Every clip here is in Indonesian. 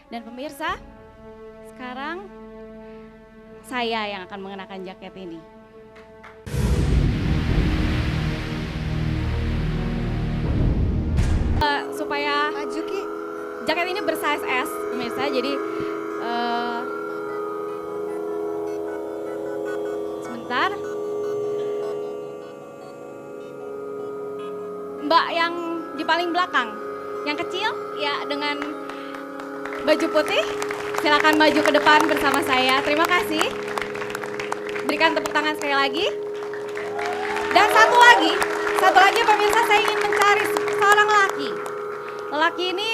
Dan pemirsa, sekarang saya yang akan mengenakan jaket ini. Supaya Maju Ki. jaket ini bersize S, pemirsa. Jadi sebentar. Mbak yang di paling belakang, yang kecil ya dengan baju putih, silakan maju ke depan bersama saya. Terima kasih. Berikan tepuk tangan sekali lagi. Dan satu lagi pemirsa, saya ingin mencari seorang lelaki. Lelaki ini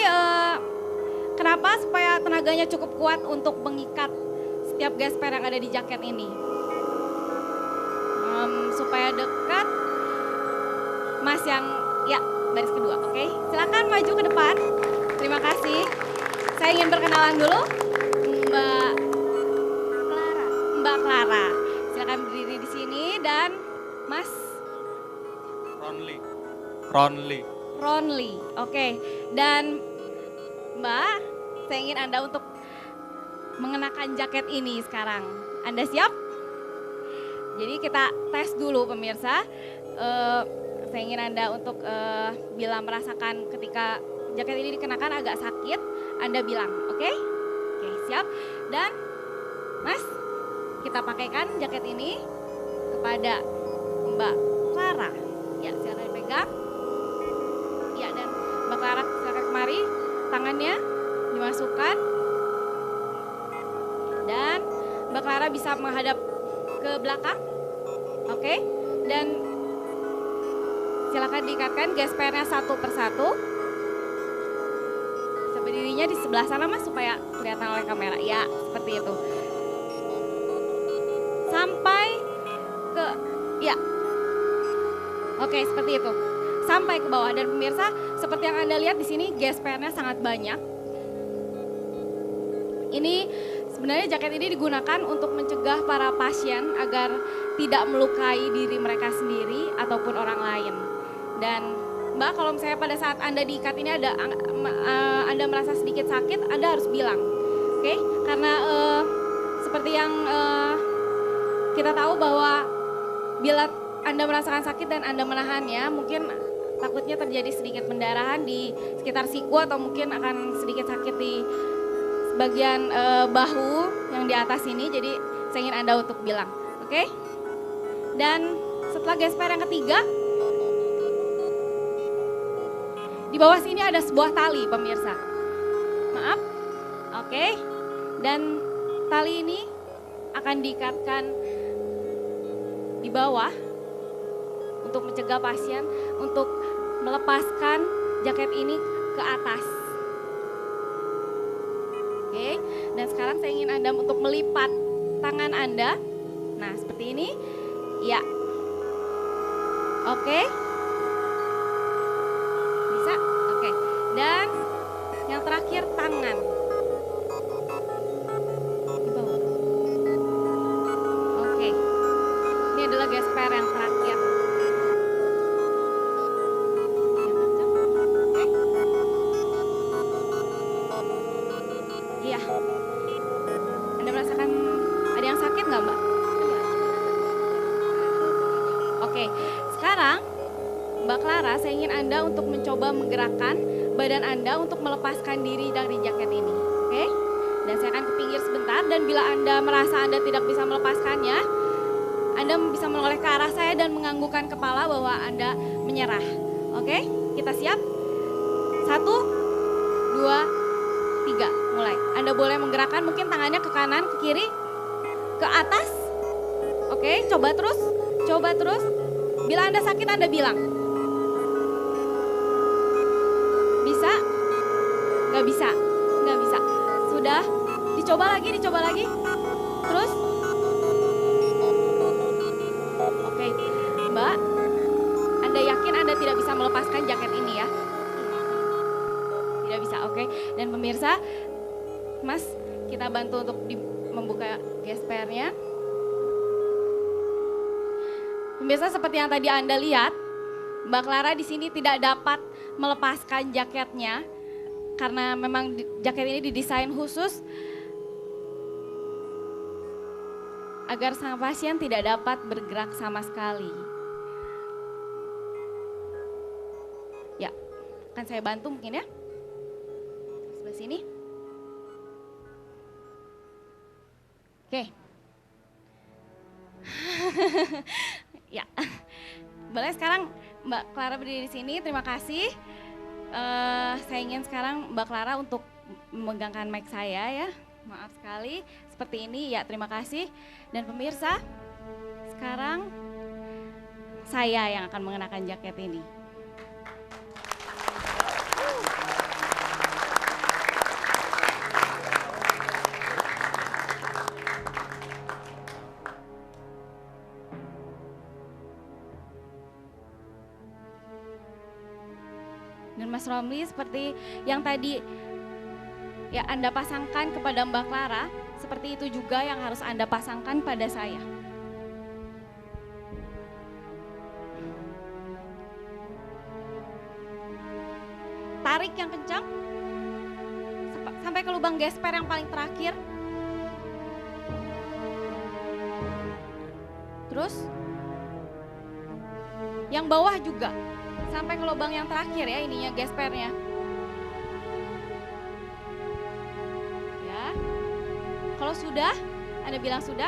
kenapa? Supaya tenaganya cukup kuat untuk mengikat setiap gesper yang ada di jaket ini. Supaya dekat, Mas yang ya baris kedua, oke? Silakan maju ke depan. Terima kasih. Saya ingin berkenalan dulu, Mbak Clara. Silakan berdiri di sini dan Mas Ronly, oke. Dan Mbak, saya ingin Anda untuk mengenakan jaket ini sekarang. Anda siap? Jadi kita tes dulu pemirsa. Saya ingin Anda untuk bila merasakan ketika jaket ini dikenakan agak sakit, Anda bilang, oke? Oke, siap. Dan Mas, kita pakaikan jaket ini kepada Mbak Clara. Ya, silakan dipegang. Ya, dan Mbak Clara silakan kemari, tangannya dimasukkan. Dan Mbak Clara bisa menghadap ke belakang. Oke? Dan silakan diikatkan gespernya satu persatu. Berdirinya di sebelah sana Mas supaya kelihatan oleh kamera. Ya, seperti itu. Sampai ke ya. Oke, seperti itu. Sampai ke bawah. Dan pemirsa, seperti yang Anda lihat di sini gespernya sangat banyak. Ini sebenarnya jaket ini digunakan untuk mencegah para pasien agar tidak melukai diri mereka sendiri ataupun orang lain. Dan Mbak, kalau misalnya pada saat Anda diikat ini Anda merasa sedikit sakit, Anda harus bilang, oke? Karena seperti yang kita tahu bahwa bila Anda merasakan sakit dan Anda menahannya, mungkin takutnya terjadi sedikit pendarahan di sekitar siku atau mungkin akan sedikit sakit di bagian bahu yang di atas ini. Jadi saya ingin Anda untuk bilang, oke? Dan setelah gesper yang ketiga, di bawah sini ada sebuah tali pemirsa. Maaf, oke. Dan tali ini akan diikatkan di bawah untuk mencegah pasien untuk melepaskan jaket ini ke atas. Oke, dan sekarang saya ingin Anda untuk melipat tangan Anda. Nah, seperti ini. Ya. Oke. Bisa? Oke. Dan yang terakhir tangan. Di bawah. Oke. Ini adalah gesper yang terakhir. Iya. Anda merasakan ada yang sakit nggak, Mbak? Oke, sekarang Mbak Clara, saya ingin Anda untuk mencoba menggerakkan badan Anda untuk melepaskan diri dari jaket ini. Oke? Dan saya akan ke pinggir sebentar dan bila Anda merasa Anda tidak bisa melepaskannya, Anda bisa menoleh ke arah saya dan menganggukkan kepala bahwa Anda menyerah. Oke? Kita siap? 1, 2, 3, mulai. Anda boleh menggerakkan mungkin tangannya ke kanan, ke kiri, ke atas. Oke, coba terus. Coba terus. Bila Anda sakit, Anda bilang. Bisa? Nggak bisa? Nggak bisa. Sudah? Dicoba lagi. Terus? Oke, Mbak. Anda yakin Anda tidak bisa melepaskan jaket ini ya? Tidak bisa, oke. Dan pemirsa, Mas, kita bantu untuk membuka gespernya. Pemirsa, seperti yang tadi Anda lihat, Mbak Clara di sini tidak dapat melepaskan jaketnya karena memang jaket ini didesain khusus agar sang pasien tidak dapat bergerak sama sekali. Ya, akan saya bantu mungkin ya. Sebelah sini. Oke. Ya, boleh sekarang Mbak Clara berdiri di sini. Terima kasih. Saya ingin sekarang Mbak Clara untuk memegangkan mic saya ya. Maaf sekali. Seperti ini ya. Terima kasih. Dan pemirsa, sekarang saya yang akan mengenakan jaket ini. Dan Mas Romli, seperti yang tadi ya Anda pasangkan kepada Mbak Clara, seperti itu juga yang harus Anda pasangkan pada saya. Tarik yang kencang sampai ke lubang gesper yang paling terakhir. Terus yang bawah juga sampai ke lubang yang terakhir ya, ininya gespernya. Ya. Kalau sudah, Anda bilang sudah.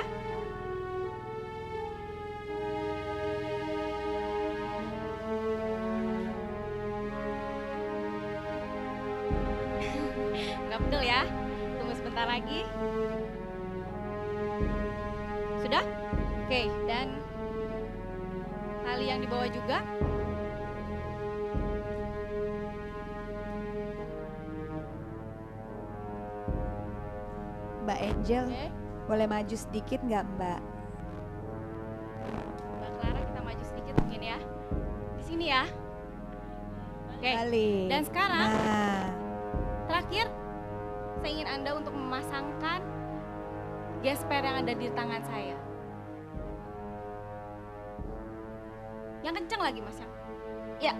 Nggak betul ya. Tunggu sebentar lagi. Sudah? Oke, dan tali yang di bawah juga. Mbak Angel, boleh maju sedikit nggak Mbak? Mbak Clara, kita maju sedikit mungkin ya. Di sini ya. Oke. Balik. Dan sekarang, nah, terakhir, saya ingin Anda untuk memasangkan gesper yang ada di tangan saya. Yang kencang lagi Mas ya. Ya.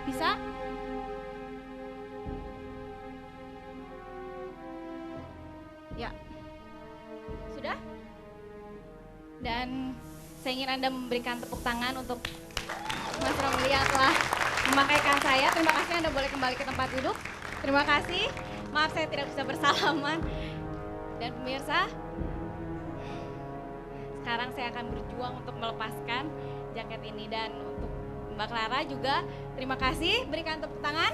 Bisa? Ya. Sudah? Dan saya ingin Anda memberikan tepuk tangan untuk Mas Romli yang telah memakaikan saya. Terima kasih, Anda boleh kembali ke tempat duduk. Terima kasih. Maaf saya tidak bisa bersalaman. Dan pemirsa, sekarang saya akan berjuang untuk melepaskan jaket ini. Dan untuk Mbak Clara juga terima kasih, berikan tepuk tangan.